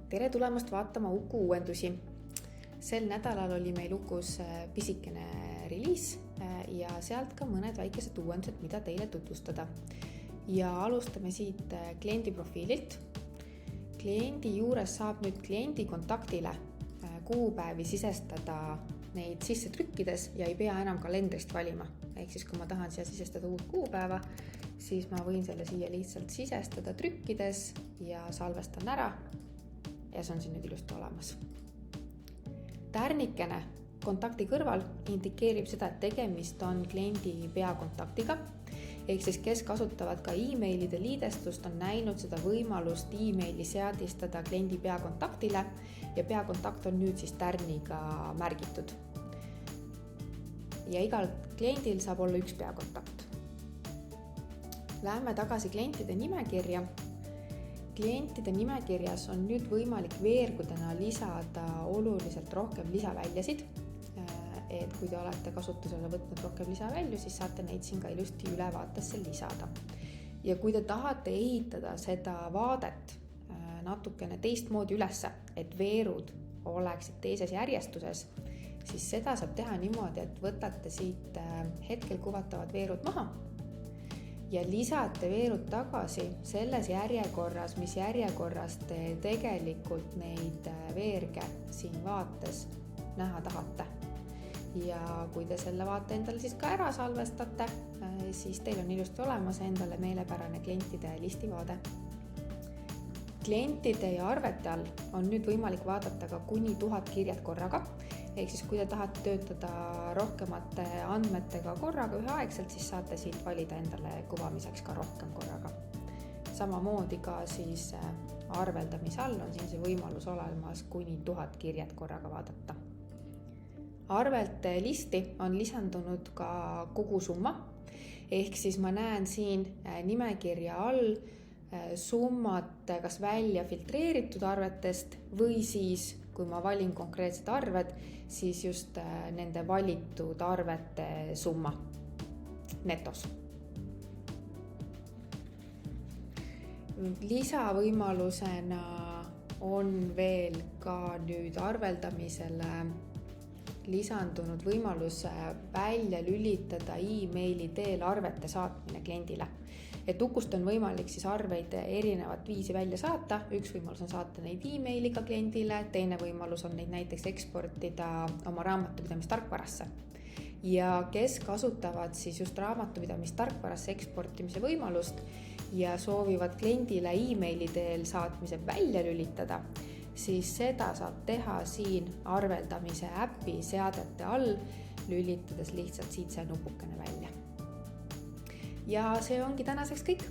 Tere tulemast vaatama Uku uuendusi. Sel nädalal oli meil Ukus pisikene reliis ja sealt ka mõned väikesed uuendused, mida teile tutvustada. Ja alustame siit kliendi profiililt. Kliendi juures saab nüüd kliendi kontaktile kuupäevi sisestada neid sisse trükkides ja ei pea enam kalendrist valima. Ehk siis kui ma tahan siia sisestada uut kuupäeva, siis ma võin selle siia lihtsalt sisestada trükkides ja salvestan ära. Ja see on siin nüüd ilusti olemas. Tärnikene kontakti kõrval indikeerib seda, et tegemist on kliendi peakontaktiga. Ehk siis kes kasutavad ka e-mailide liidestust, on näinud seda võimalust e-maili seadistada kliendi peakontaktile ja peakontakt on nüüd siis tärniga märgitud. Ja igal kliendil saab olla üks peakontakt. Läheme tagasi klientide nimekirja. Klientide nimekirjas on nüüd võimalik veergudena lisada oluliselt rohkem lisaväljasid. Et kui te olete kasutusele võtnud rohkem lisavälju, siis saate neid siin ka ilusti ülevaatesse lisada. Ja kui te tahate ehitada seda vaadet natukene teistmoodi ülesse, et veerud oleksid teises järjestuses, siis seda saab teha niimoodi, et võtate siit hetkel kuvatavad veerud maha ja lisate veerud tagasi selles järjekorras, mis järjekorras te tegelikult neid veerge siin vaates näha tahate. Ja kui te selle vaate endale siis ka ära salvestate, siis teil on ilusti olemas endale meelepärane klientide listivaade. Klientide ja arvete all on nüüd võimalik vaadata ka kuni 1000 kirjad korraga. Ehk siis kui te tahate töötada rohkemate andmetega korraga üheaegselt, siis saate siit valida endale kuvamiseks ka rohkem korraga. Samamoodi ka siis arveldamise all on siin see võimalus olemas kuni 1000 kirjad korraga vaadata. Arvelte listi on lisandunud ka kogusumma. Ehk siis ma näen siin nimekirja all summad kas välja filtreeritud arvetest või siis kui ma valin konkreetsed arved, siis just nende valitud arvete summa netos. Lisavõimalusena on veel ka nüüd arveldamisele lisandunud võimalus välja lülitada e-maili teel arvete saatmine kliendile. Et Ukust on võimalik siis arveid erinevat viisi välja saata. Üks võimalus on saata neid e-mailiga kliendile, teine võimalus on neid näiteks eksportida oma raamatupidamistarkvarasse. Ja kes kasutavad siis just raamatupidamistarkvarasse eksportimise võimalust ja soovivad kliendile e-maili teel saatmise välja lülitada, siis seda saab teha siin arveldamise äpi seadete all, lülitades lihtsalt siit see nupukene välja. Ja see ongi tänaseks kõik.